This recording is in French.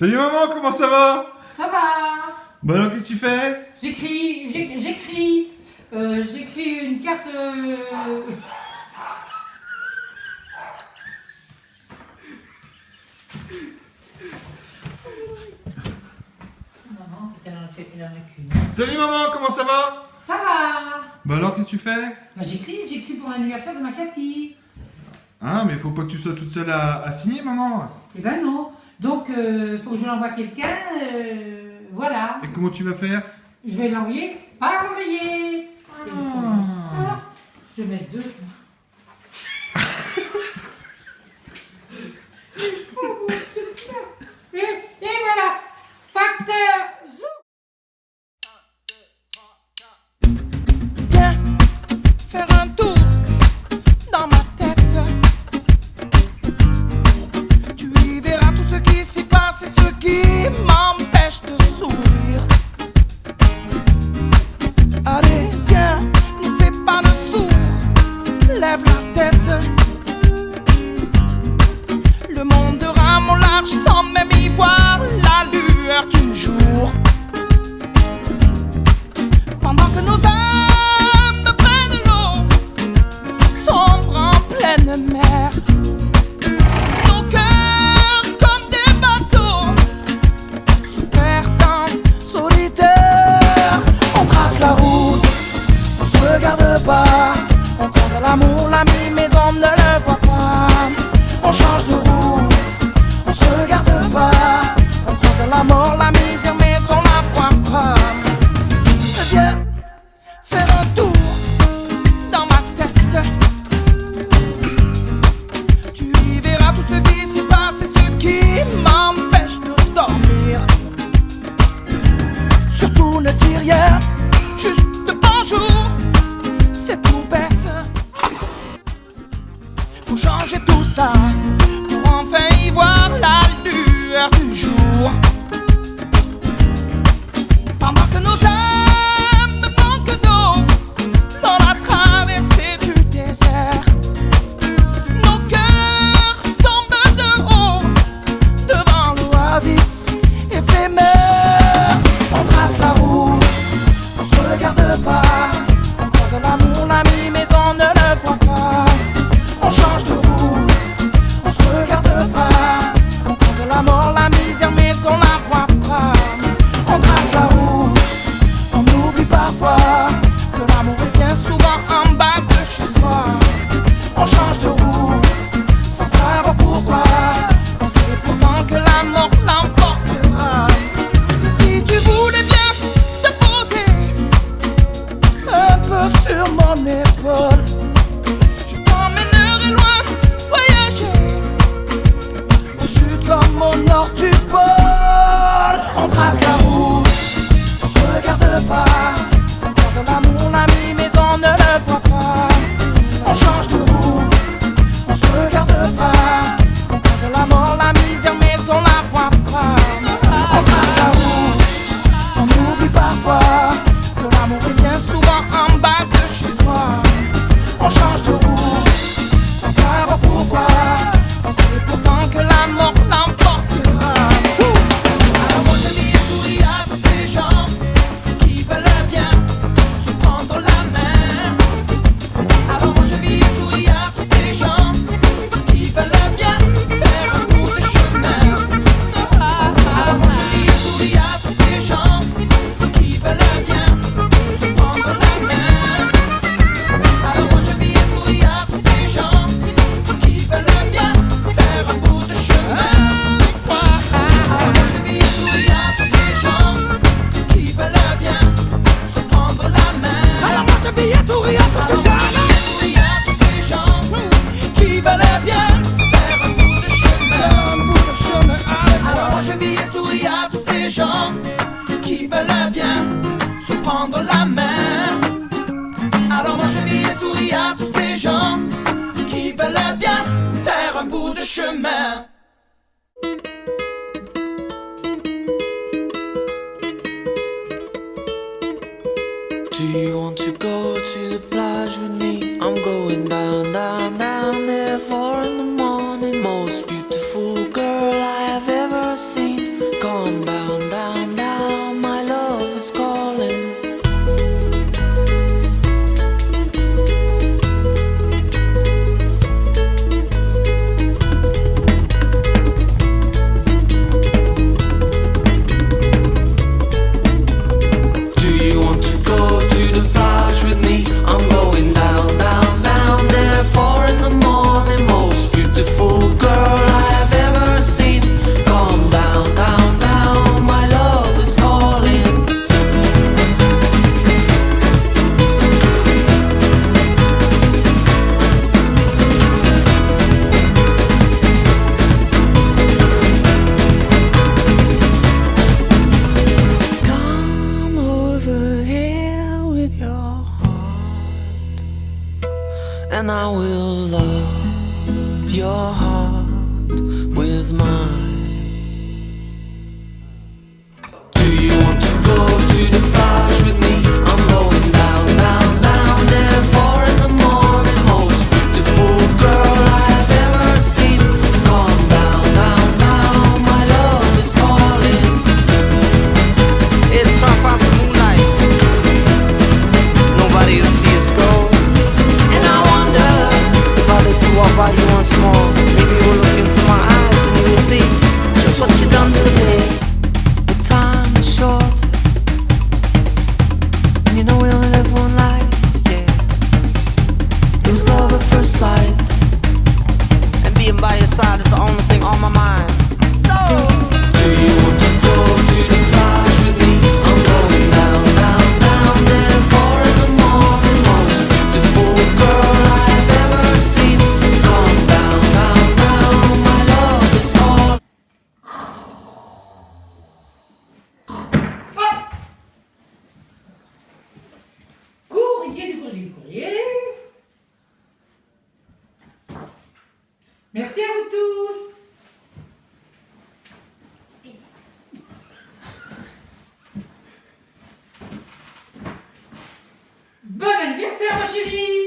Salut maman, comment ça va? Ça va. Bon alors qu'est-ce que tu fais? J'écris une carte. Non, il en a qu'une. Salut maman, comment ça va? Ça va. Bon alors qu'est-ce que tu fais? Bah, j'écris pour l'anniversaire de ma Cathy. Ah mais faut pas que tu sois toute seule à signer maman. Eh ben non. Donc, faut que je l'envoie à quelqu'un. Voilà. Et comment tu vas faire? Je vais l'envoyer par envoyer. Je vais mettre deux. Et voilà. Facteur Zoom. Viens faire un tour dans ma tête. Tu y verras tout ce qui s'y passe et ce qui m'empêche de sourire. Allez, viens, ne fais pas de sourd, lève la tête. Le monde rame au large sans même y voir la lueur du jour. Pendant que nos âmes prennent l'eau, sombre en pleine mer. Nos cœurs comme des bateaux, sous perdant solitaires. On trace la route, on se regarde pas. On pense à l'amour, l'ami, mais on ne le voit pas. On change de route, on se regarde pas. On pense à la mort, la misère, mais on la voit pas. Viens faire un tour dans ma tête. Tu y verras tout ce qui s'y passe et ce qui m'empêche de dormir. Surtout ne dis rien, juste bonjour, c'est tout bête. Faut changer tout ça pour enfin y voir la lueur du jour. Pendant que nos âmes manquent d'eau dans la traversée du désert, nos cœurs tombent de haut devant l'oasis éphémère. On trace la route, on se regarde pas. On croise l'amour, l'ami, mais on ne le voit pas. On change de route, on se regarde pas. On croise la mort, la misère, mais on la voit pas. On trace la route, on oublie parfois que l'amour est bien souvent en bas de chez soi. On change de route, sans savoir pourquoi. On sait pourtant que la mort l'emportera. Et si tu voulais bien te poser un peu sur mon épaule, je t'emmènerai loin voyager, au sud comme au nord du pôle. On trace la route, on se regarde pas. On croise l'amour, l'ami, mais on ne le voit pas. On change de route, on se regarde pas. On croise la mort, la misère, mais on la voit pas. On trace la route, on oublie parfois que l'amour est bien souvent en bas de chez soi. On change de route, sans savoir pourquoi. On sait pourtant que la mort l'emportera. Alors moi je dis souris à tous ces gens qui veulent bien se prendre la main. Alors moi je vis souris à tous ces gens qui veulent bien faire un bout de chemin. Alors moi je vis souris à tous ces gens qui veulent bien se prendre la main. Alors moi je vis souris à tous ces gens qui veulent bien faire un bout de chemin avec moi. Alors moi je vis souris à tous ces gens qui veulent bien se prendre la main. Alors moi je vis souris à tous ces gens qui veulent bien faire un bout de chemin. Alors moi je vis souris à tous ces gens qui veulent bien se prendre la main. Alors moi je vis et souris à tous ces gens qui veulent bien faire un bout de chemin. Do you want to go to the plage with me? I'm going down, down, down there 4 in the morning. Most beautiful girl I have ever seen. and I will love your heart with mine. Do you want to go to the plage with me? I'm going down, down, down there, 4 in the morning. Most beautiful girl I have ever seen. Come down, down, down, my love is calling. It's our fast moonlight. Nobody will see us go. And I wonder if I did to walk by you once more. Maybe you will look into my eyes and you will see just what you done to me. The time is short, and you know we only live one life, yeah. It was love at first sight, and being by your side is the only thing on my mind. So, do you want to go to the plage with me? I'm going down, down, down there, 4 in the morning. Most beautiful girl I have ever seen. Come down, down, down, my love is calling. Courrier du courrier du courrier. Merci à vous tous. Bon anniversaire, ma chérie.